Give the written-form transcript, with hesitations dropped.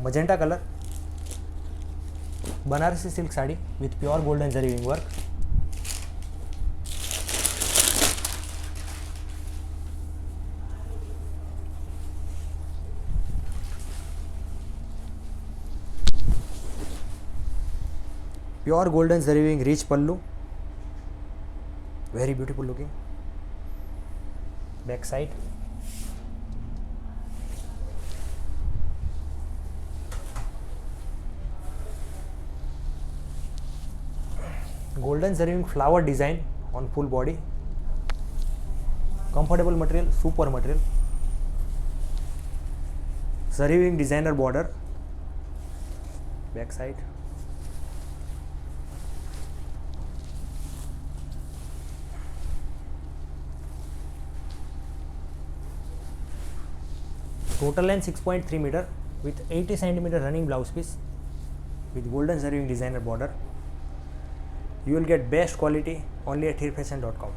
magenta color, Banarasi silk sari with pure golden zari weaving work. Pure golden zari weaving rich pallu, very beautiful looking. Back side, golden zari weaving flower design on full body. Comfortable material, super material. Zari weaving designer border. Back side, total length 6.3 meter with 80 centimeter running blouse piece with golden zari weaving designer border. You will get best quality only at heerfashion.com.